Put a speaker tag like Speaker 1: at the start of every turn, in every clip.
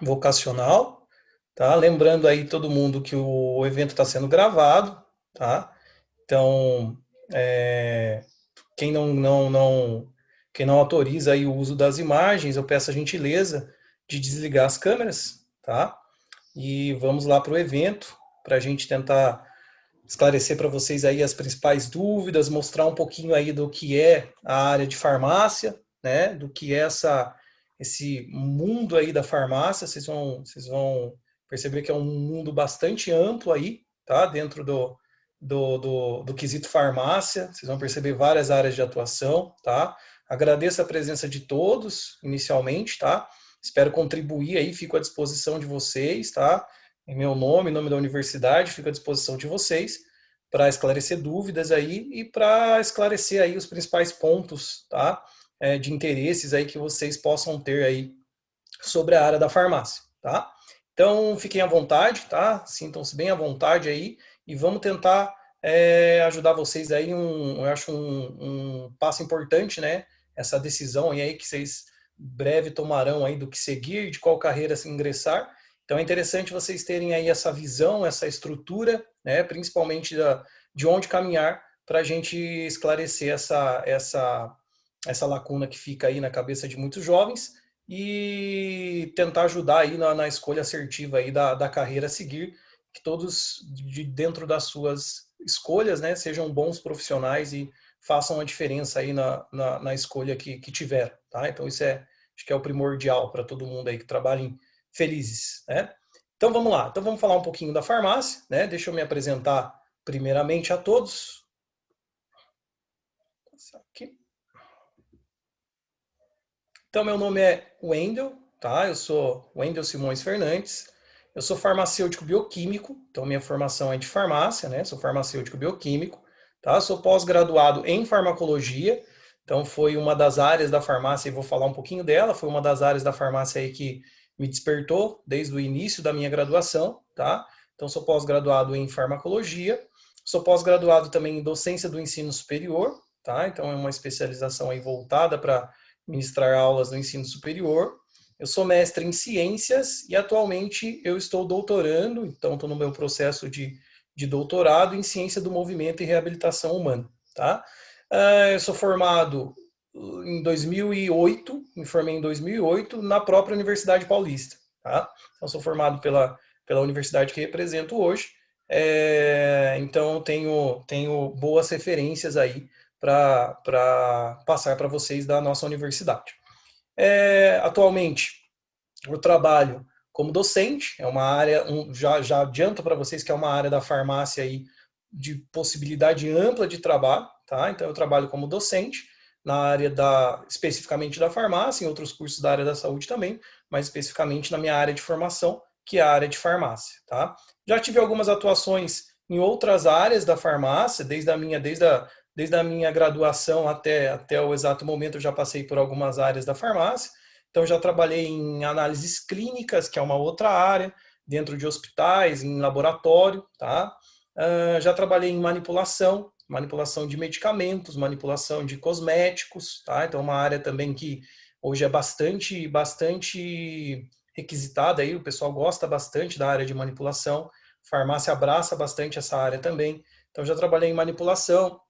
Speaker 1: Vocacional, tá? Lembrando aí todo mundo que o evento está sendo gravado, tá? Então, quem quem não autoriza aí o uso das imagens, eu peço a gentileza de desligar as câmeras, tá? E vamos lá para o evento, para a gente tentar esclarecer para vocês aí as principais dúvidas, mostrar um pouquinho aí do que é a área de farmácia, né? Do que é esse mundo aí da farmácia. Vocês vão perceber que é um mundo bastante amplo aí, tá? Dentro do quesito farmácia. Vocês vão perceber várias áreas de atuação, tá? Agradeço a presença de todos, inicialmente, tá? Espero contribuir aí, fico à disposição de vocês, tá? Em meu nome, em nome da universidade, fico à disposição de vocês para esclarecer dúvidas aí e para esclarecer aí os principais pontos, tá? De interesses aí que vocês possam ter aí sobre a área da farmácia, tá? Então, fiquem à vontade, tá? Sintam-se bem à vontade aí e vamos tentar ajudar vocês aí, eu acho um passo importante, né? Essa decisão aí que vocês breve tomarão aí do que seguir, de qual carreira se ingressar. Então, é interessante vocês terem aí essa visão, essa estrutura, né? Principalmente de onde caminhar para a gente esclarecer essa lacuna que fica aí na cabeça de muitos jovens e tentar ajudar aí na escolha assertiva aí da carreira a seguir, que todos dentro das suas escolhas, né, sejam bons profissionais e façam a diferença aí na escolha que tiver, tá? Então isso acho que é o primordial para todo mundo aí que trabalhem felizes, né? Então vamos lá, então vamos falar um pouquinho da farmácia, né? Deixa eu me apresentar primeiramente a todos. Aqui. Então, meu nome é Wendel, tá? Eu sou Wendel Simões Fernandes. Eu sou farmacêutico bioquímico, então minha formação é de farmácia, né? Sou farmacêutico bioquímico, tá? Sou pós-graduado em farmacologia, então foi uma das áreas da farmácia, e vou falar um pouquinho dela, foi uma das áreas da farmácia aí que me despertou desde o início da minha graduação, tá? Então, sou pós-graduado em farmacologia, sou pós-graduado também em docência do ensino superior, tá? Então, é uma especialização aí voltada para ministrar aulas no ensino superior. Eu sou mestre em ciências e atualmente eu estou doutorando, então estou no meu processo de doutorado em ciência do movimento e reabilitação humana. Tá? Eu sou formado em 2008, me formei em 2008 na própria Universidade Paulista. Tá? Então sou formado pela universidade que represento hoje, então tenho boas referências aí para passar para vocês da nossa universidade. Atualmente, eu trabalho como docente, é uma área, já adianto para vocês que é uma área da farmácia aí de possibilidade ampla de trabalho, tá? Então eu trabalho como docente na área especificamente da farmácia, em outros cursos da área da saúde também, mas especificamente na minha área de formação, que é a área de farmácia, tá? Já tive algumas atuações em outras áreas da farmácia, desde a minha graduação até o exato momento, eu já passei por algumas áreas da farmácia. Então, já trabalhei em análises clínicas, que é uma outra área, dentro de hospitais, em laboratório, tá? Já trabalhei em manipulação de medicamentos, manipulação de cosméticos, tá? Então, uma área também que hoje é bastante requisitada aí, o pessoal gosta bastante da área de manipulação, farmácia abraça bastante essa área também. Então, já trabalhei em manipulação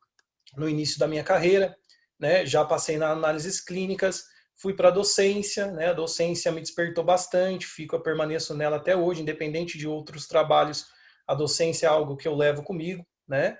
Speaker 1: no início da minha carreira, né? Já passei nas análises clínicas, fui para a docência, né? A docência me despertou bastante, permaneço nela até hoje, independente de outros trabalhos, a docência é algo que eu levo comigo, né?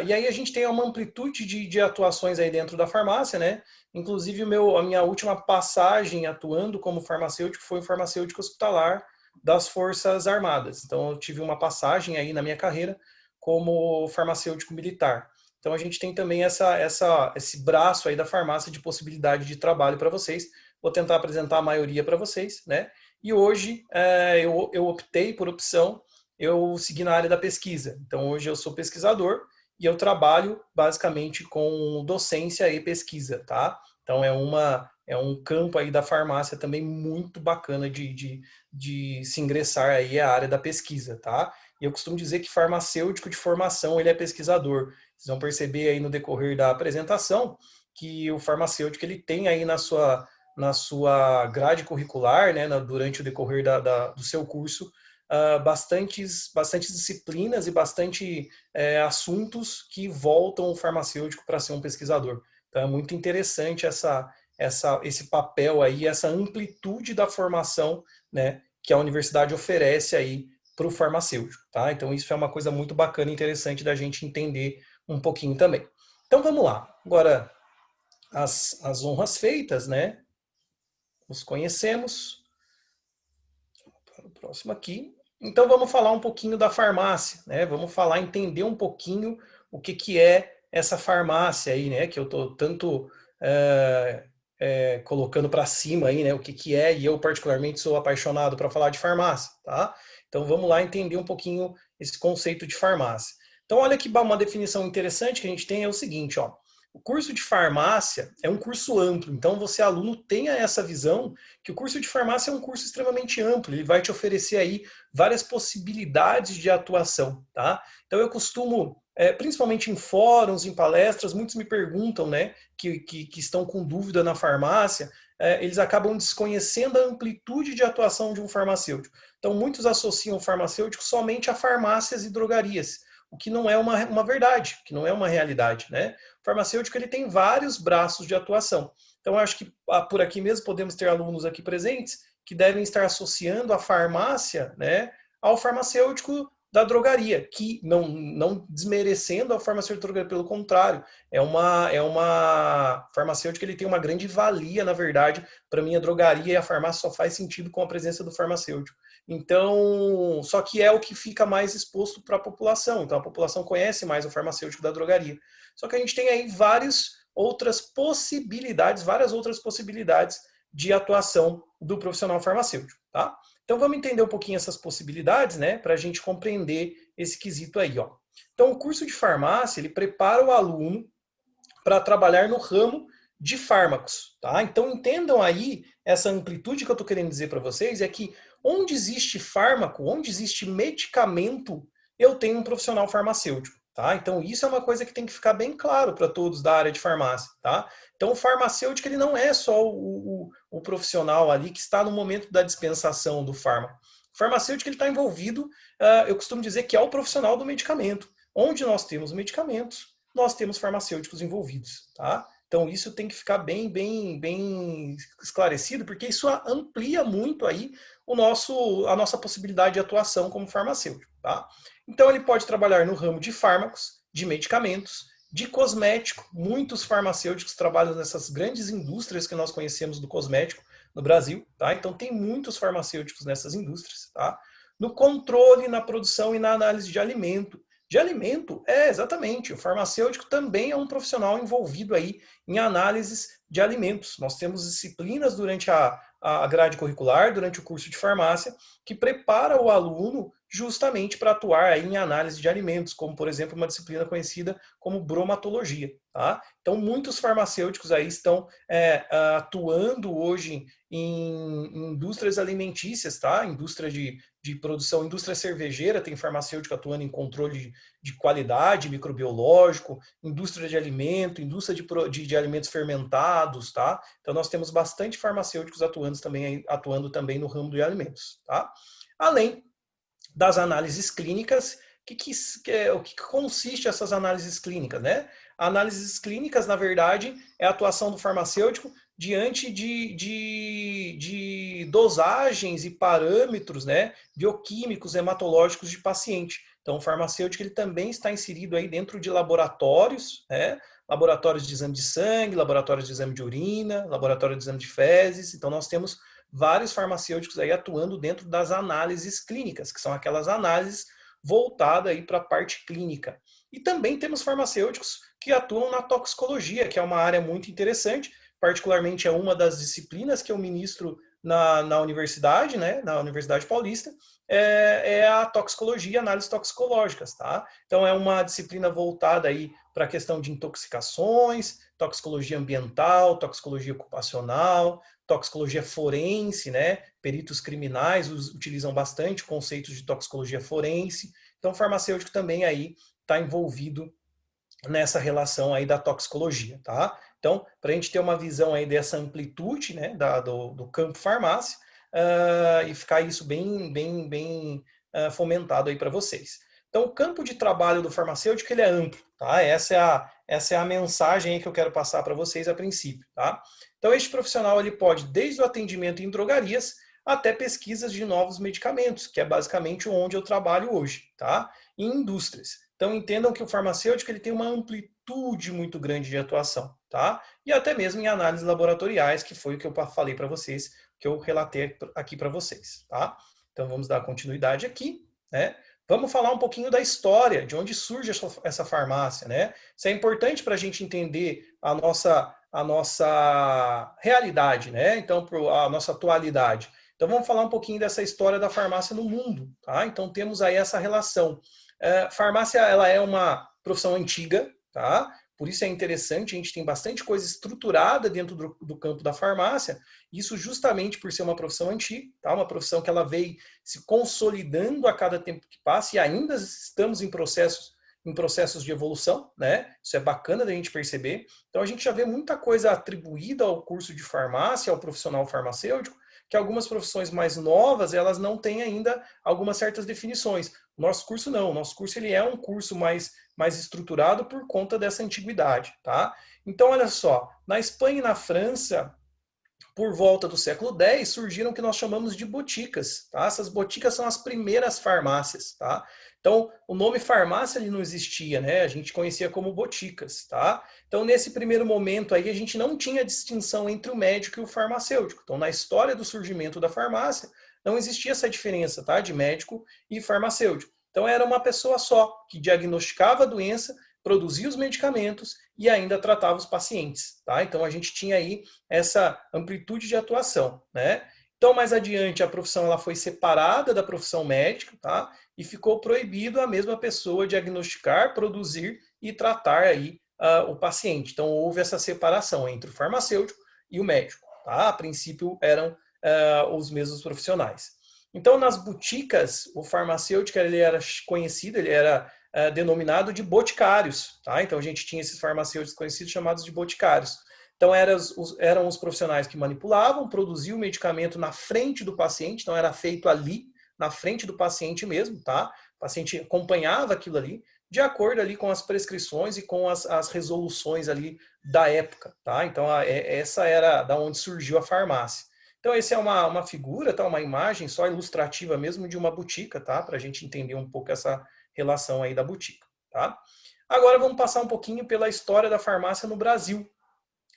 Speaker 1: E aí a gente tem uma amplitude de atuações aí dentro da farmácia, né? Inclusive a minha última passagem atuando como farmacêutico foi um farmacêutico hospitalar das Forças Armadas. Então eu tive uma passagem aí na minha carreira como farmacêutico militar. Então a gente tem também esse braço aí da farmácia de possibilidade de trabalho para vocês. Vou tentar apresentar a maioria para vocês, né? E hoje eu optei por opção, eu segui na área da pesquisa. Então hoje eu sou pesquisador e eu trabalho basicamente com docência e pesquisa, tá? Então é um campo aí da farmácia também muito bacana de se ingressar aí a área da pesquisa, tá? E eu costumo dizer que farmacêutico de formação, ele é pesquisador. Vocês vão perceber aí no decorrer da apresentação que o farmacêutico ele tem aí na sua grade curricular, né, durante o decorrer do seu curso, bastantes disciplinas e bastante assuntos que voltam o farmacêutico para ser um pesquisador. Então é muito interessante esse papel aí, essa amplitude da formação, né, que a universidade oferece aí para o farmacêutico, tá? Então isso é uma coisa muito bacana e interessante da gente entender um pouquinho também. Então vamos lá. Agora, as honras feitas, né? Nos conhecemos. Para o próximo aqui. Então vamos falar um pouquinho da farmácia, né? Vamos falar, entender um pouquinho o que é essa farmácia aí, né? Que eu estou tanto colocando para cima aí, né? O que é, e eu particularmente sou apaixonado para falar de farmácia, tá? Então vamos lá entender um pouquinho esse conceito de farmácia. Então olha que uma definição interessante que a gente tem é o seguinte, ó. O curso de farmácia é um curso amplo, então você, aluno, tenha essa visão que o curso de farmácia é um curso extremamente amplo, ele vai te oferecer aí várias possibilidades de atuação, tá? Então eu costumo, principalmente em fóruns, em palestras, muitos me perguntam, né, que estão com dúvida na farmácia, eles acabam desconhecendo a amplitude de atuação de um farmacêutico. Então muitos associam o farmacêutico somente a farmácias e drogarias, o que não é uma verdade, que não é uma realidade, né? O farmacêutico ele tem vários braços de atuação. Então, eu acho que por aqui mesmo podemos ter alunos aqui presentes que devem estar associando a farmácia, né, ao farmacêutico da drogaria, que não desmerecendo a farmacêutica da drogaria, pelo contrário, é uma farmacêutica, ele tem uma grande valia, na verdade. Para mim, a drogaria e a farmácia só faz sentido com a presença do farmacêutico. Então, só que é o que fica mais exposto para a população. Então, a população conhece mais o farmacêutico da drogaria. Só que a gente tem aí várias outras possibilidades de atuação do profissional farmacêutico, tá? Então vamos entender um pouquinho essas possibilidades, né, para a gente compreender esse quesito aí, ó. Então o curso de farmácia, ele prepara o aluno para trabalhar no ramo de fármacos, tá? Então entendam aí essa amplitude que eu estou querendo dizer para vocês, é que onde existe fármaco, onde existe medicamento, eu tenho um profissional farmacêutico, tá? Então isso é uma coisa que tem que ficar bem claro para todos da área de farmácia, tá? Então o farmacêutico, ele não é só o profissional ali que está no momento da dispensação do fármaco. O farmacêutico, ele está envolvido, eu costumo dizer que é o profissional do medicamento. Onde nós temos medicamentos, nós temos farmacêuticos envolvidos, tá? Então isso tem que ficar bem esclarecido, porque isso amplia muito aí a nossa possibilidade de atuação como farmacêutico, tá? Então ele pode trabalhar no ramo de fármacos, de medicamentos, de cosmético. Muitos farmacêuticos trabalham nessas grandes indústrias que nós conhecemos do cosmético no Brasil, tá? Então tem muitos farmacêuticos nessas indústrias, tá? No controle, na produção e na análise de alimento. De alimento, exatamente. O farmacêutico também é um profissional envolvido aí em análises de alimentos. Nós temos disciplinas durante a grade curricular, durante o curso de farmácia, que prepara o aluno justamente para atuar aí em análise de alimentos, como, por exemplo, uma disciplina conhecida como bromatologia. Tá? Então, muitos farmacêuticos aí estão atuando hoje em indústrias alimentícias, tá? Indústria de produção, indústria cervejeira, tem farmacêutico atuando em controle de qualidade microbiológico, indústria de alimento, indústria de alimentos fermentados, tá? Então nós temos bastante farmacêuticos atuando também no ramo de alimentos, tá? Além das análises clínicas, o que consiste essas análises clínicas, né? Análises clínicas, na verdade, é a atuação do farmacêutico diante de dosagens e parâmetros, né, bioquímicos, hematológicos de paciente. Então, o farmacêutico, ele também está inserido aí dentro de laboratórios, né, laboratórios de exame de sangue, laboratórios de exame de urina, laboratório de exame de fezes. Então, nós temos vários farmacêuticos aí atuando dentro das análises clínicas, que são aquelas análises voltadas aí para a parte clínica. E também temos farmacêuticos que atuam na toxicologia, que é uma área muito interessante, particularmente é uma das disciplinas que eu ministro na universidade, né, na Universidade Paulista, é a toxicologia, análises toxicológicas, tá? Então é uma disciplina voltada aí para a questão de intoxicações, toxicologia ambiental, toxicologia ocupacional, toxicologia forense, né? Peritos criminais utilizam bastante conceitos de toxicologia forense. Então, o farmacêutico também aí está envolvido nessa relação aí da toxicologia, tá? Então, para a gente ter uma visão aí dessa amplitude, né, do campo farmácia, e ficar isso bem fomentado aí para vocês. Então, o campo de trabalho do farmacêutico, ele é amplo, tá? Essa é a mensagem aí que eu quero passar para vocês a princípio, tá? Então, este profissional, ele pode, desde o atendimento em drogarias, até pesquisas de novos medicamentos, que é basicamente onde eu trabalho hoje, tá? Em indústrias. Então, entendam que o farmacêutico, ele tem uma amplitude muito grande de atuação, tá? E até mesmo em análises laboratoriais, que foi o que eu falei para vocês, que eu relatei aqui para vocês, tá? Então, vamos dar continuidade aqui, né? Vamos falar um pouquinho da história, de onde surge essa farmácia, né? Isso é importante para a gente entender a nossa realidade, né? Então, a nossa atualidade. Então, vamos falar um pouquinho dessa história da farmácia no mundo, tá? Então, temos aí essa relação. Farmácia, ela é uma profissão antiga, tá? Por isso é interessante, a gente tem bastante coisa estruturada dentro do campo da farmácia, isso justamente por ser uma profissão antiga, tá? Uma profissão que ela veio se consolidando a cada tempo que passa e ainda estamos em processos de evolução, né? Isso é bacana da gente perceber. Então a gente já vê muita coisa atribuída ao curso de farmácia, ao profissional farmacêutico, que algumas profissões mais novas, elas não têm ainda algumas certas definições. O nosso curso não, o nosso curso ele é um curso mais estruturado por conta dessa antiguidade, tá? Então, olha só, na Espanha e na França, por volta do século X, surgiram o que nós chamamos de boticas, tá? Essas boticas são as primeiras farmácias, tá? Então, o nome farmácia ali não existia, né? A gente conhecia como boticas, tá? Então, nesse primeiro momento aí, a gente não tinha distinção entre o médico e o farmacêutico. Então, na história do surgimento da farmácia, não existia essa diferença, tá? De médico e farmacêutico. Então, era uma pessoa só que diagnosticava a doença, produzia os medicamentos e ainda tratava os pacientes, tá? Então, a gente tinha aí essa amplitude de atuação, né? Então, mais adiante, a profissão ela foi separada da profissão médica, tá? E ficou proibido a mesma pessoa diagnosticar, produzir e tratar aí o paciente. Então, houve essa separação entre o farmacêutico e o médico, tá? A princípio, eram os mesmos profissionais. Então, nas boticas, o farmacêutico ele era conhecido, ele era denominado de boticários, tá? Então, a gente tinha esses farmacêuticos conhecidos chamados de boticários. Então, eram os profissionais que manipulavam, produziam o medicamento na frente do paciente, então era feito ali, na frente do paciente mesmo, tá? O paciente acompanhava aquilo ali, de acordo ali com as prescrições e com as resoluções ali da época, tá? Então, essa era da onde surgiu a farmácia. Então, essa é uma figura, tá? Uma imagem só ilustrativa mesmo de uma botica, tá? Para a gente entender um pouco essa relação aí da botica, tá? Agora, vamos passar um pouquinho pela história da farmácia no Brasil.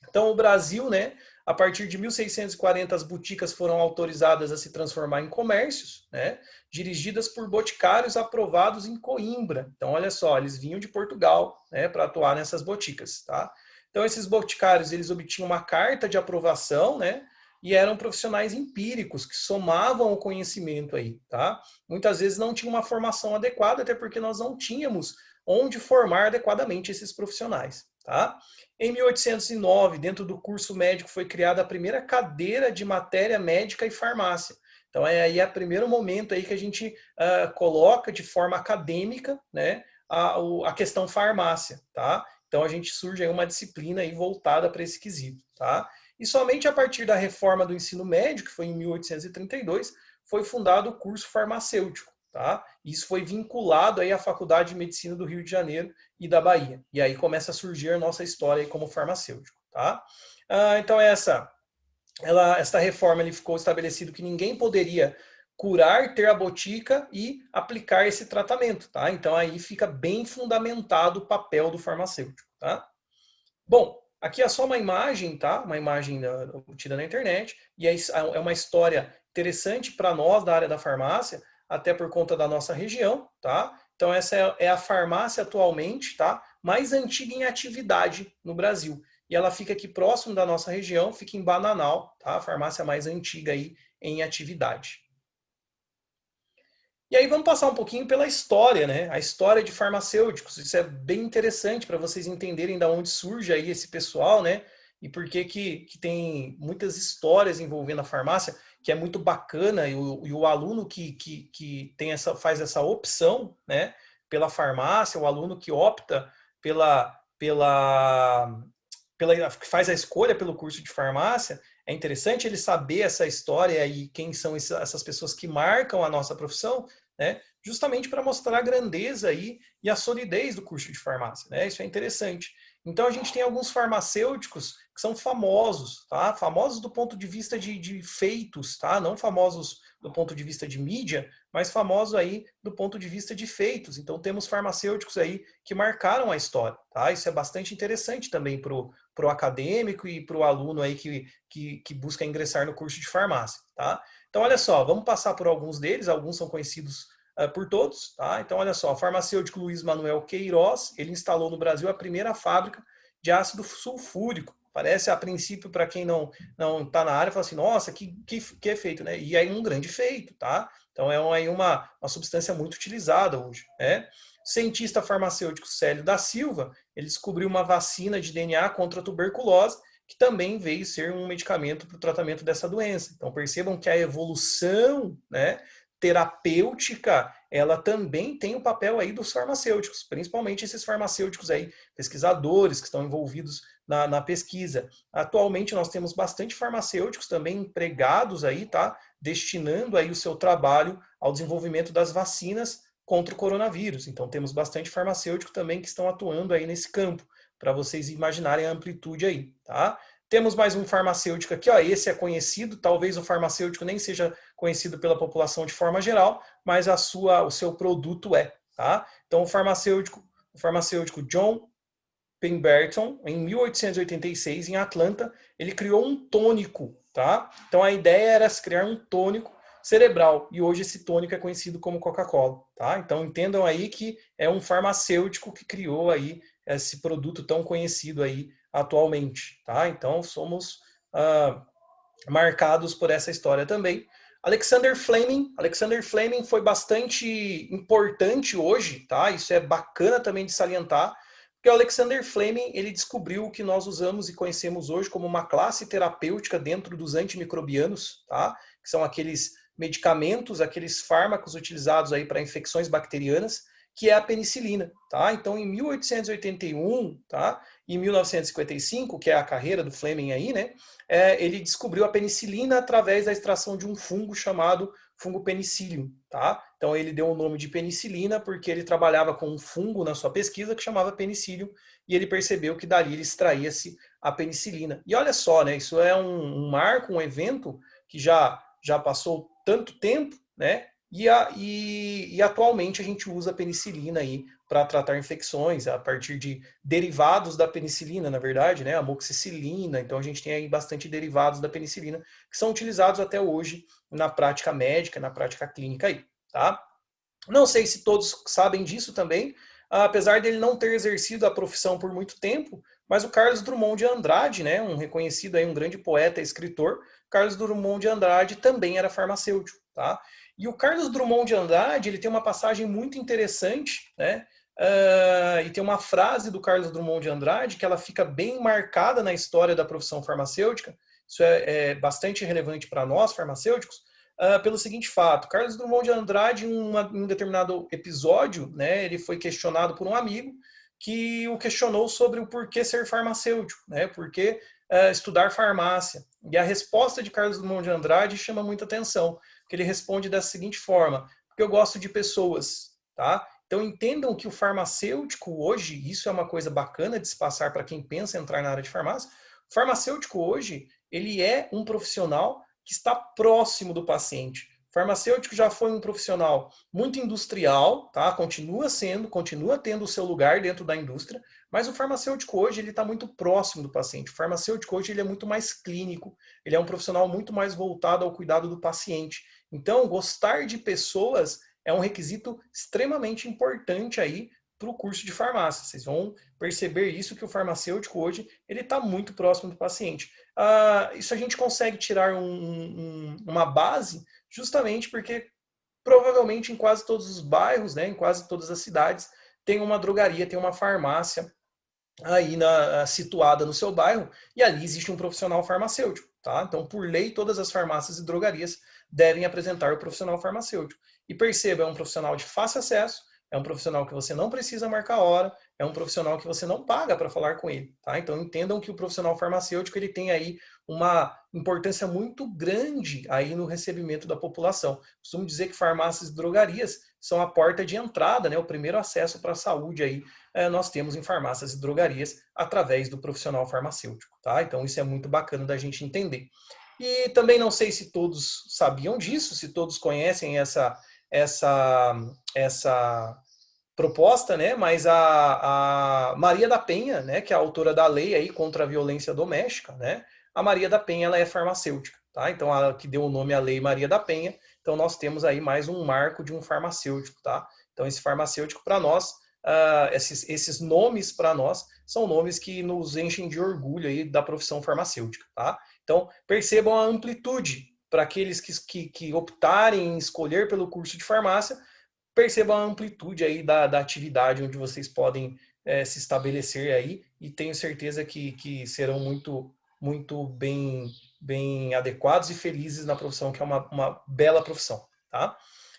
Speaker 1: Então, o Brasil, né, a partir de 1640, as boticas foram autorizadas a se transformar em comércios, né, dirigidas por boticários aprovados em Coimbra. Então, olha só, eles vinham de Portugal, né, para atuar nessas boticas, tá? Então, esses boticários, eles obtinham uma carta de aprovação, né, e eram profissionais empíricos que somavam o conhecimento aí, tá? Muitas vezes não tinham uma formação adequada, até porque nós não tínhamos onde formar adequadamente esses profissionais, tá? Em 1809, dentro do curso médico, foi criada a primeira cadeira de matéria médica e farmácia. Então, aí é o primeiro momento aí que a gente coloca de forma acadêmica, né, a questão farmácia, tá? Então, a gente surge aí uma disciplina aí voltada para esse quesito, tá? E somente a partir da reforma do ensino médio, que foi em 1832, foi fundado o curso farmacêutico, tá? Isso foi vinculado aí à Faculdade de Medicina do Rio de Janeiro e da Bahia. E aí começa a surgir a nossa história aí como farmacêutico, tá? Então essa reforma ele ficou estabelecido que ninguém poderia curar, ter a botica e aplicar esse tratamento, tá? Então aí fica bem fundamentado o papel do farmacêutico, tá? Bom, aqui é só uma imagem, tá? Uma imagem obtida na internet, e é uma história interessante para nós da área da farmácia, até por conta da nossa região, tá? Então essa é a farmácia atualmente, tá? Mais antiga em atividade no Brasil. E ela fica aqui próximo da nossa região, fica em Bananal, tá? A farmácia mais antiga aí em atividade. E aí vamos passar um pouquinho pela história, né? A história de farmacêuticos. Isso é bem interessante para vocês entenderem de onde surge aí esse pessoal, né? E por que tem muitas histórias envolvendo a farmácia que é muito bacana, e o aluno que tem faz essa opção, né, pela farmácia, o aluno que opta que faz a escolha pelo curso de farmácia, é interessante ele saber essa história e quem são essas pessoas que marcam a nossa profissão, né? Justamente para mostrar a grandeza aí e a solidez do curso de farmácia, né? Isso é interessante. Então a gente tem alguns farmacêuticos que são famosos, tá? Famosos do ponto de vista de feitos, tá? Não famosos do ponto de vista de mídia, mas famosos aí do ponto de vista de feitos. Então temos farmacêuticos aí que marcaram a história, tá? Isso é bastante interessante também para o acadêmico e para o aluno aí que busca ingressar no curso de farmácia, tá? Então, olha só, vamos passar por alguns deles, alguns são conhecidos por todos, tá? Então, olha só, o farmacêutico Luiz Manuel Queiroz, ele instalou no Brasil a primeira fábrica de ácido sulfúrico. Parece, a princípio, para quem não está na área, fala assim, nossa, que é feito, né? E aí um grande feito, tá? Então, é uma substância muito utilizada hoje, né? O cientista farmacêutico Célio da Silva, ele descobriu uma vacina de DNA contra a tuberculose, que também veio ser um medicamento para o tratamento dessa doença. Então percebam que a evolução, né, terapêutica, ela também tem o papel aí dos farmacêuticos, principalmente esses farmacêuticos aí, pesquisadores que estão envolvidos na pesquisa. Atualmente nós temos bastante farmacêuticos também empregados aí, tá, destinando aí o seu trabalho ao desenvolvimento das vacinas contra o coronavírus. Então temos bastante farmacêutico também que estão atuando aí nesse campo, para vocês imaginarem a amplitude aí, tá? Temos mais um farmacêutico aqui, ó, esse é conhecido, talvez o farmacêutico nem seja conhecido pela população de forma geral, mas o seu produto é, tá? Então o farmacêutico John Pemberton, em 1886, em Atlanta, ele criou um tônico, tá? Então a ideia era criar um tônico cerebral, e hoje esse tônico é conhecido como Coca-Cola, tá? Então entendam aí que é um farmacêutico que criou aí esse produto tão conhecido aí atualmente, tá? Então somos marcados por essa história também. Alexander Fleming foi bastante importante hoje, tá? Isso é bacana também de salientar, porque o Alexander Fleming, ele descobriu o que nós usamos e conhecemos hoje como uma classe terapêutica dentro dos antimicrobianos, tá? Que são aqueles medicamentos, aqueles fármacos utilizados aí para infecções bacterianas, que é a penicilina, tá? Então, em 1881, tá? E 1955, que é a carreira do Fleming aí, né? Ele descobriu a penicilina através da extração de um fungo chamado fungo penicillium, tá? Então ele deu o nome de penicilina porque ele trabalhava com um fungo na sua pesquisa que chamava penicillium e ele percebeu que dali ele extraía-se a penicilina. E olha só, né? Isso é um marco, um evento que já passou tanto tempo, né? E atualmente a gente usa a penicilina aí para tratar infecções a partir de derivados da penicilina, na verdade, né? Amoxicilina. Então a gente tem aí bastante derivados da penicilina que são utilizados até hoje na prática médica, na prática clínica aí, tá? Não sei se todos sabem disso também, apesar dele não ter exercido a profissão por muito tempo, mas o Carlos Drummond de Andrade, né, um reconhecido aí, um grande poeta e escritor, Carlos Drummond de Andrade também era farmacêutico, tá? E o Carlos Drummond de Andrade, ele tem uma passagem muito interessante, né? E tem uma frase do Carlos Drummond de Andrade que ela fica bem marcada na história da profissão farmacêutica. Isso é bastante relevante para nós, farmacêuticos, pelo seguinte fato. Carlos Drummond de Andrade, em um determinado episódio, né, ele foi questionado por um amigo que o questionou sobre o porquê ser farmacêutico, né, por que estudar farmácia. E a resposta de Carlos Drummond de Andrade chama muita atenção, porque ele responde da seguinte forma: porque eu gosto de pessoas, tá? Então entendam que o farmacêutico hoje, isso é uma coisa bacana de se passar para quem pensa em entrar na área de farmácia, o farmacêutico hoje, ele é um profissional que está próximo do paciente. O farmacêutico já foi um profissional muito industrial, tá? Continua tendo o seu lugar dentro da indústria, mas o farmacêutico hoje ele está muito próximo do paciente. O farmacêutico hoje ele é muito mais clínico, ele é um profissional muito mais voltado ao cuidado do paciente. Então, gostar de pessoas é um requisito extremamente importante aí para o curso de farmácia. Vocês vão perceber isso, que o farmacêutico hoje ele está muito próximo do paciente. Isso a gente consegue tirar uma base justamente porque provavelmente em quase todos os bairros, né, em quase todas as cidades, tem uma drogaria, tem uma farmácia aí situada no seu bairro, e ali existe um profissional farmacêutico. tá? Então, por lei, todas as farmácias e drogarias devem apresentar o profissional farmacêutico. E perceba, é um profissional de fácil acesso, é um profissional que você não precisa marcar hora, é um profissional que você não paga para falar com ele, tá? Então, entendam que o profissional farmacêutico, ele tem aí uma importância muito grande aí no recebimento da população. Costumo dizer que farmácias e drogarias são a porta de entrada, né, o primeiro acesso para a saúde aí nós temos em farmácias e drogarias através do profissional farmacêutico, tá? Então isso é muito bacana da gente entender. E também não sei se todos sabiam disso, se todos conhecem essa proposta, né? Mas a Maria da Penha, né, que é a autora da lei aí contra a violência doméstica, né? A Maria da Penha, ela é farmacêutica, tá? Então a que deu o nome à lei Maria da Penha. Então nós temos aí mais um marco de um farmacêutico, tá? Então esse farmacêutico para nós, esses nomes para nós são nomes que nos enchem de orgulho aí da profissão farmacêutica, tá? Então percebam a amplitude para aqueles que optarem em escolher pelo curso de farmácia, percebam a amplitude aí da atividade onde vocês podem se estabelecer aí e tenho certeza que serão muito bem adequados e felizes na profissão, que é uma bela profissão, tá?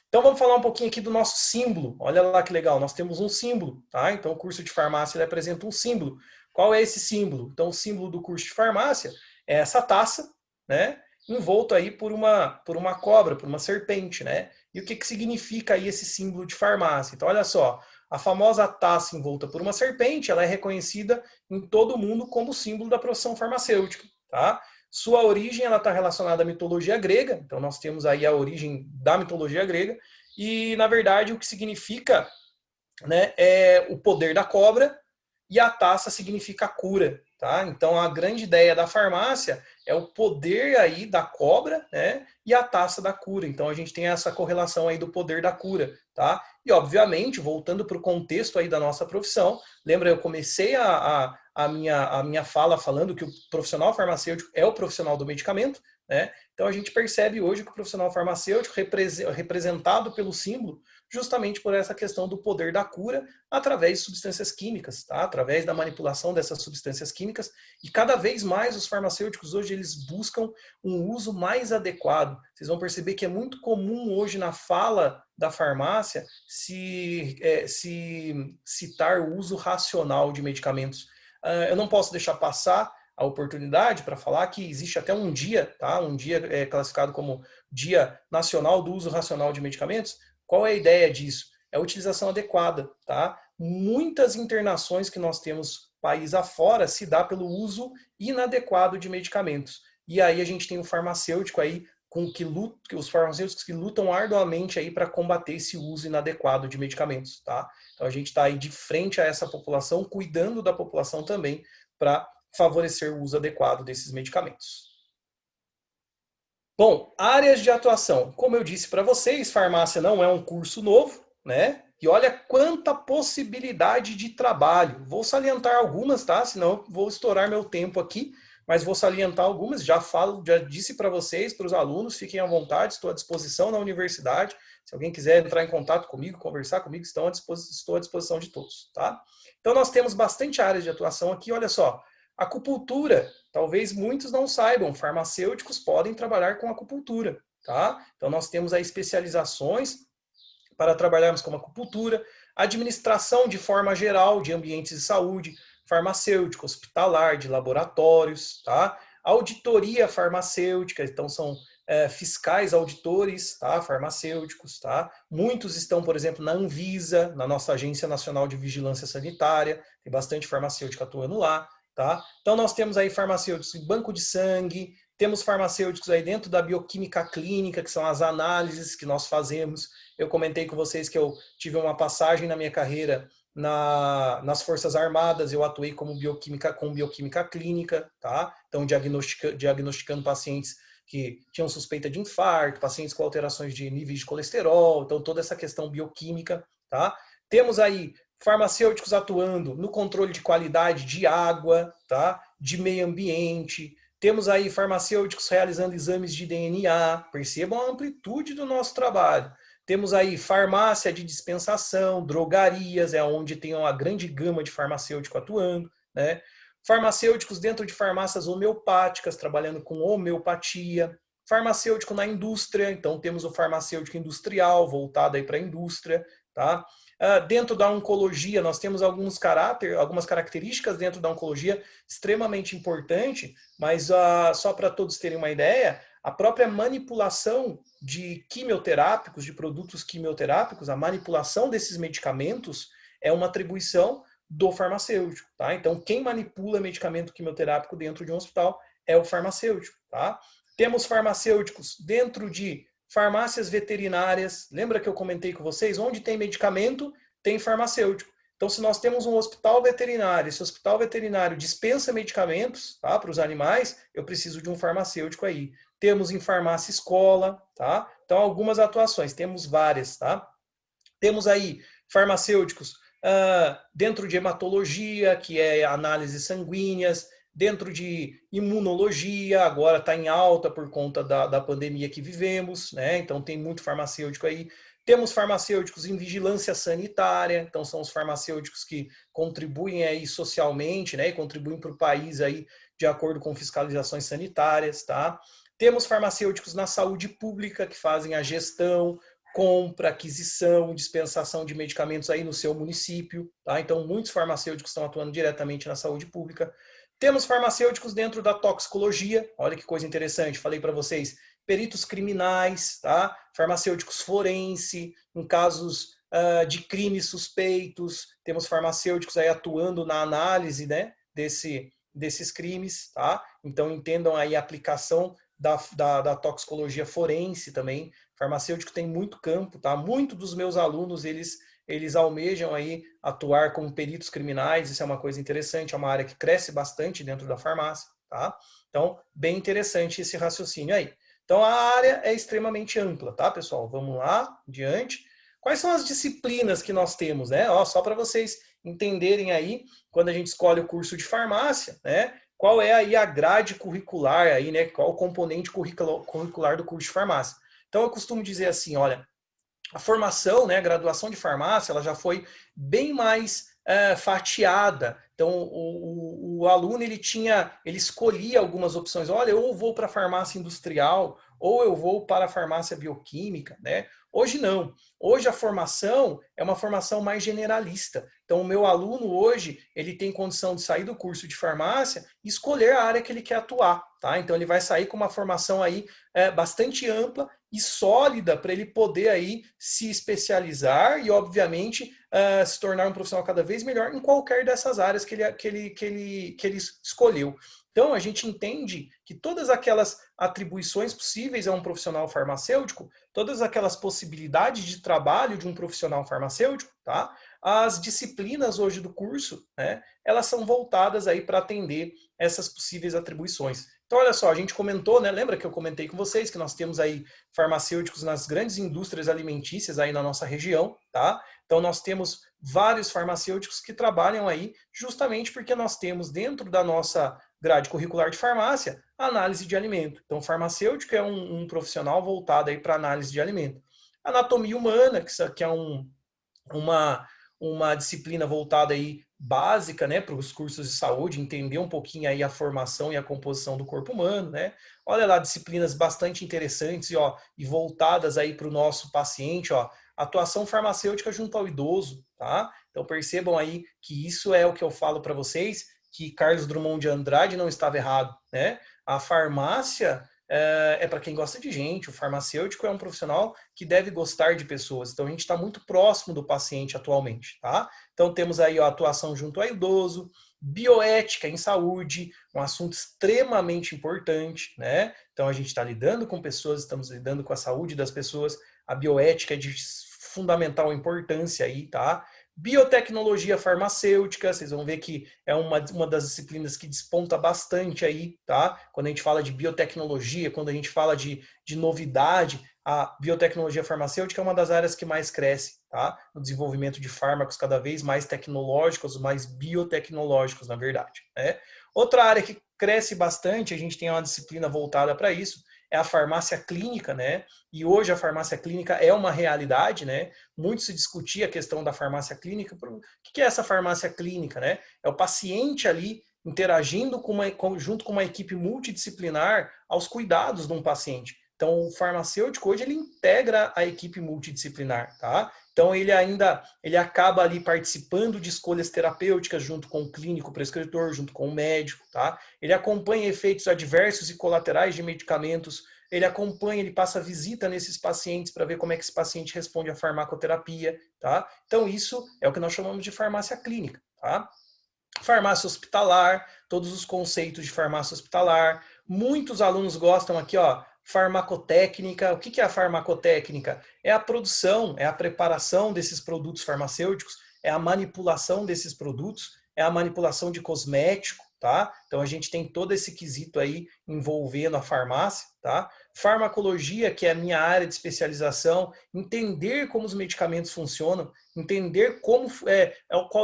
Speaker 1: Então vamos falar um pouquinho aqui do nosso símbolo. Olha lá que legal, nós temos um símbolo, tá? Então o curso de farmácia ele apresenta um símbolo. Qual é esse símbolo? Então o símbolo do curso de farmácia é essa taça, né? Envolto aí por uma cobra, por uma serpente, né? E o que significa aí esse símbolo de farmácia? Então olha só, a famosa taça envolta por uma serpente, ela é reconhecida em todo o mundo como símbolo da profissão farmacêutica, tá? Sua origem ela está relacionada à mitologia grega, então nós temos aí a origem da mitologia grega, e na verdade o que significa, né, é o poder da cobra, e a taça significa cura, tá? Então a grande ideia da farmácia é o poder aí da cobra, né, e a taça da cura. Então a gente tem essa correlação aí do poder da cura, tá? E obviamente, voltando para o contexto aí da nossa profissão, lembra, eu comecei a minha fala falando que o profissional farmacêutico é o profissional do medicamento, né? Então a gente percebe hoje que o profissional farmacêutico representado pelo símbolo justamente por essa questão do poder da cura através de substâncias químicas, tá? Através da manipulação dessas substâncias químicas, e cada vez mais os farmacêuticos hoje eles buscam um uso mais adequado. Vocês vão perceber que é muito comum hoje na fala da farmácia se citar o uso racional de medicamentos. Eu não posso deixar passar a oportunidade para falar que existe até um dia, tá? Um dia classificado como Dia Nacional do Uso Racional de Medicamentos. Qual é a ideia disso? É a utilização adequada, tá? Muitas internações que nós temos país afora se dá pelo uso inadequado de medicamentos. E aí a gente tem o farmacêutico aí os farmacêuticos que lutam arduamente aí para combater esse uso inadequado de medicamentos, tá? Então a gente está aí de frente a essa população, cuidando da população também para favorecer o uso adequado desses medicamentos. Bom, áreas de atuação. Como eu disse para vocês, farmácia não é um curso novo, né? E olha quanta possibilidade de trabalho. Vou salientar algumas, tá? Senão vou estourar meu tempo aqui, mas vou salientar algumas. Já disse para vocês, para os alunos, fiquem à vontade, estou à disposição na universidade. Se alguém quiser entrar em contato comigo, conversar comigo, estou à disposição de todos, tá? Então nós temos bastante áreas de atuação aqui, olha só. Acupuntura, talvez muitos não saibam, farmacêuticos podem trabalhar com acupuntura, tá? Então nós temos aí especializações para trabalharmos com acupuntura, administração de forma geral de ambientes de saúde, farmacêutico, hospitalar, de laboratórios, tá? Auditoria farmacêutica, então são fiscais auditores, tá? Farmacêuticos, tá? Muitos estão, por exemplo, na Anvisa, na nossa Agência Nacional de Vigilância Sanitária, tem bastante farmacêutico atuando lá, tá? Então nós temos aí farmacêuticos em banco de sangue, temos farmacêuticos aí dentro da bioquímica clínica, que são as análises que nós fazemos. Eu comentei com vocês que eu tive uma passagem na minha carreira nas Forças Armadas, eu atuei com bioquímica clínica, tá? Então diagnosticando pacientes que tinham suspeita de infarto, pacientes com alterações de níveis de colesterol, então toda essa questão bioquímica, tá? Temos aí farmacêuticos atuando no controle de qualidade de água, tá? De meio ambiente. Temos aí farmacêuticos realizando exames de DNA. Percebam a amplitude do nosso trabalho. Temos aí farmácia de dispensação, drogarias, é onde tem uma grande gama de farmacêutico atuando, né? farmacêuticos dentro de farmácias homeopáticas, trabalhando com homeopatia, farmacêutico na indústria, então temos o farmacêutico industrial, voltado aí para a indústria, tá? Dentro da oncologia, nós temos algumas características dentro da oncologia extremamente importante, mas só para todos terem uma ideia, a própria manipulação de quimioterápicos, de produtos quimioterápicos, a manipulação desses medicamentos é uma atribuição do farmacêutico, tá? Então, quem manipula medicamento quimioterápico dentro de um hospital é o farmacêutico, tá? Temos farmacêuticos dentro de farmácias veterinárias. Lembra que eu comentei com vocês? Onde tem medicamento, tem farmacêutico. Então, se nós temos um hospital veterinário, esse hospital veterinário dispensa medicamentos, tá, para os animais, eu preciso de um farmacêutico aí. Temos em farmácia escola, tá? Então, algumas atuações, temos várias, tá? Temos aí farmacêuticos dentro de hematologia, que é análises sanguíneas, dentro de imunologia, agora está em alta por conta da pandemia que vivemos, né? Então tem muito farmacêutico aí. Temos farmacêuticos em vigilância sanitária, então são os farmacêuticos que contribuem aí socialmente, né? E contribuem para o país aí de acordo com fiscalizações sanitárias, tá? Temos farmacêuticos na saúde pública que fazem a gestão, compra, aquisição, dispensação de medicamentos aí no seu município, tá? Então muitos farmacêuticos estão atuando diretamente na saúde pública. Temos farmacêuticos dentro da toxicologia, olha que coisa interessante, falei para vocês, peritos criminais, tá? Farmacêuticos forense, em casos de crimes suspeitos, temos farmacêuticos aí atuando na análise, né, desses crimes, tá? Então entendam aí a aplicação da toxicologia forense também. Farmacêutico tem muito campo, tá? Muitos dos meus alunos, eles almejam aí atuar como peritos criminais, isso é uma coisa interessante, é uma área que cresce bastante dentro da farmácia, tá? Então, bem interessante esse raciocínio aí. Então, a área é extremamente ampla, tá, pessoal? Vamos lá, adiante. Quais são as disciplinas que nós temos, né? Ó, só para vocês entenderem aí, quando a gente escolhe o curso de farmácia, né? Qual é aí a grade curricular aí, né? Qual o componente curricular do curso de farmácia? Então, eu costumo dizer assim, olha, a formação, né, a graduação de farmácia, ela já foi bem mais fatiada. Então, o aluno ele escolhia algumas opções. Olha, eu vou para a farmácia industrial ou eu vou para a farmácia bioquímica, né? Hoje não. Hoje a formação é uma formação mais generalista. Então, o meu aluno hoje, ele tem condição de sair do curso de farmácia e escolher a área que ele quer atuar, tá? Então, ele vai sair com uma formação aí bastante ampla e sólida para ele poder aí se especializar e, obviamente, se tornar um profissional cada vez melhor em qualquer dessas áreas que ele escolheu. Então, a gente entende que todas aquelas atribuições possíveis a um profissional farmacêutico, todas aquelas possibilidades de trabalho de um profissional farmacêutico, tá? As disciplinas hoje do curso, né, elas são voltadas aí para atender essas possíveis atribuições. Então, olha só, a gente comentou, né? Lembra que eu comentei com vocês que nós temos aí farmacêuticos nas grandes indústrias alimentícias aí na nossa região, tá? Então, nós temos vários farmacêuticos que trabalham aí justamente porque nós temos dentro da nossa grade curricular de farmácia a análise de alimento. Então, farmacêutico é um profissional voltado aí para análise de alimento. Anatomia humana, que é uma disciplina voltada aí básica, né, para os cursos de saúde, entender um pouquinho aí a formação e a composição do corpo humano, né? Olha lá, disciplinas bastante interessantes e voltadas aí para o nosso paciente, ó, atuação farmacêutica junto ao idoso, tá? Então percebam aí que isso é o que eu falo para vocês, que Carlos Drummond de Andrade não estava errado, né? A farmácia é para quem gosta de gente, o farmacêutico é um profissional que deve gostar de pessoas. Então a gente está muito próximo do paciente atualmente, tá? Então temos aí a atuação junto ao idoso, bioética em saúde, um assunto extremamente importante, né? Então a gente está lidando com pessoas, estamos lidando com a saúde das pessoas, a bioética é de fundamental importância aí, tá? Biotecnologia farmacêutica, vocês vão ver que é uma das disciplinas que desponta bastante aí, tá? Quando a gente fala de biotecnologia, quando a gente fala de novidade, a biotecnologia farmacêutica é uma das áreas que mais cresce, tá? No desenvolvimento de fármacos cada vez mais tecnológicos, mais biotecnológicos, na verdade, né? Outra área que cresce bastante, a gente tem uma disciplina voltada para isso, é a farmácia clínica, né? E hoje a farmácia clínica é uma realidade, né? Muito se discutia a questão da farmácia clínica. O que é essa farmácia clínica, né? É o paciente ali interagindo junto com uma equipe multidisciplinar aos cuidados de um paciente. Então, o farmacêutico hoje ele integra a equipe multidisciplinar, tá? Então, ele acaba ali participando de escolhas terapêuticas junto com o clínico prescritor, junto com o médico, tá? Ele acompanha efeitos adversos e colaterais de medicamentos, ele acompanha, ele passa visita nesses pacientes para ver como é que esse paciente responde à farmacoterapia, tá? Então, isso é o que nós chamamos de farmácia clínica, tá? Farmácia hospitalar, todos os conceitos de farmácia hospitalar. Muitos alunos gostam aqui, ó, farmacotécnica. O que é a farmacotécnica? É a produção, é a preparação desses produtos farmacêuticos, é a manipulação desses produtos, é a manipulação de cosmético, tá? Então a gente tem todo esse quesito aí envolvendo a farmácia, tá? Farmacologia, que é a minha área de especialização, entender como os medicamentos funcionam, entender qual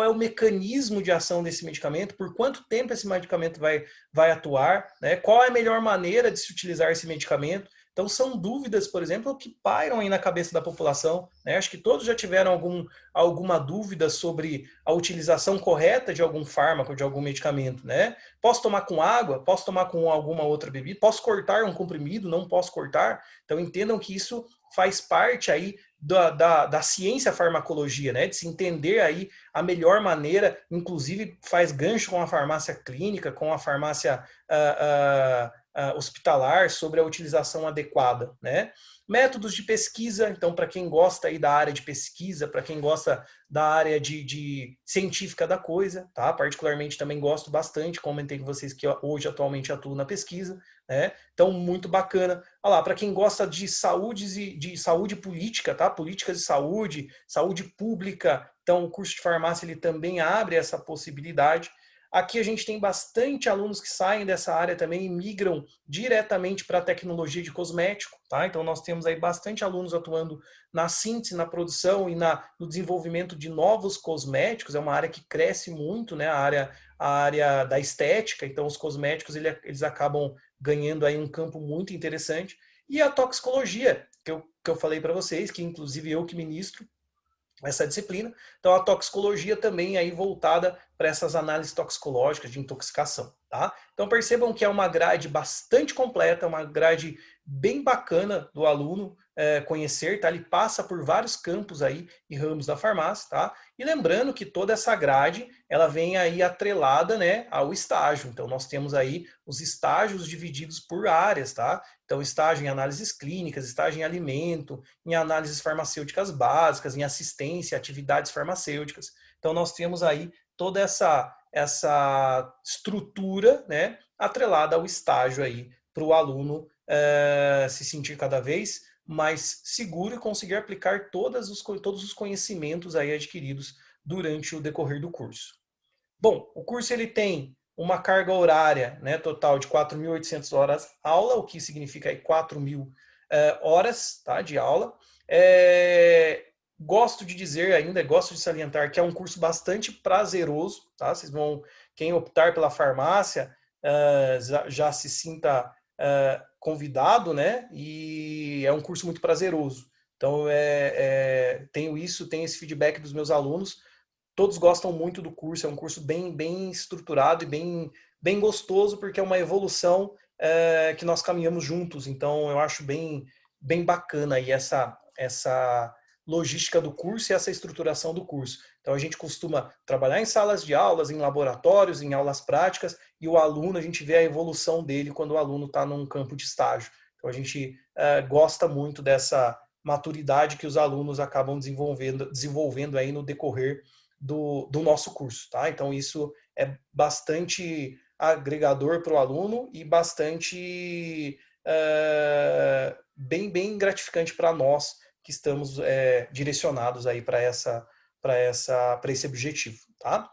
Speaker 1: é o mecanismo de ação desse medicamento, por quanto tempo esse medicamento vai atuar, né? Qual é a melhor maneira de se utilizar esse medicamento. Então, são dúvidas, por exemplo, que pairam aí na cabeça da população, né? Acho que todos já tiveram alguma dúvida sobre a utilização correta de algum fármaco, de algum medicamento, né? Posso tomar com água? Posso tomar com alguma outra bebida? Posso cortar um comprimido? Não posso cortar? Então, entendam que isso faz parte aí da ciência farmacologia, né? De se entender aí a melhor maneira, inclusive faz gancho com a farmácia clínica, com a farmácia hospitalar sobre a utilização adequada, né? Métodos de pesquisa, então para quem gosta aí da área de pesquisa, para quem gosta da área de científica da coisa, tá? Particularmente também gosto bastante, comentei com vocês que hoje atualmente atuo na pesquisa, né? Então muito bacana. Olha lá, para quem gosta de saúde política, tá? Políticas de saúde, saúde pública, então o curso de farmácia ele também abre essa possibilidade. Aqui a gente tem bastante alunos que saem dessa área também e migram diretamente para a tecnologia de cosmético, tá? Então nós temos aí bastante alunos atuando na síntese, na produção e no desenvolvimento de novos cosméticos. É uma área que cresce muito, né? A área da estética. Então os cosméticos eles acabam ganhando aí um campo muito interessante. E a toxicologia, que eu falei para vocês, que inclusive eu que ministro essa disciplina. Então, a toxicologia também aí voltada para essas análises toxicológicas de intoxicação, tá? Então, percebam que é uma grade bastante completa, uma grade bem bacana do aluno conhecer, tá? Ele passa por vários campos aí e ramos da farmácia, tá? E lembrando que toda essa grade, ela vem aí atrelada, né, ao estágio. Então, nós temos aí os estágios divididos por áreas, tá? Então, estágio em análises clínicas, estágio em alimento, em análises farmacêuticas básicas, em assistência, atividades farmacêuticas. Então, nós temos aí toda essa estrutura, né, atrelada ao estágio aí, para o aluno se sentir cada vez mais seguro e conseguir aplicar todos os conhecimentos aí adquiridos durante o decorrer do curso. Bom, o curso ele tem uma carga horária, né, total de 4.800 horas aula, o que significa aí 4.000 horas, tá, de aula. Gosto de dizer ainda, gosto de salientar que é um curso bastante prazeroso, tá? Vocês vão, quem optar pela farmácia, já se sinta convidado, né? E é um curso muito prazeroso. Então, tenho esse feedback dos meus alunos. Todos gostam muito do curso, é um curso bem estruturado e bem gostoso, porque é uma evolução que nós caminhamos juntos. Então, eu acho bem bacana aí essa logística do curso e essa estruturação do curso. Então, a gente costuma trabalhar em salas de aulas, em laboratórios, em aulas práticas, e o aluno, a gente vê a evolução dele quando o aluno está num campo de estágio. Então, a gente gosta muito dessa maturidade que os alunos acabam desenvolvendo aí no decorrer do nosso curso, tá? Então isso é bastante agregador para o aluno e bastante bem gratificante para nós que estamos direcionados aí para esse objetivo, tá?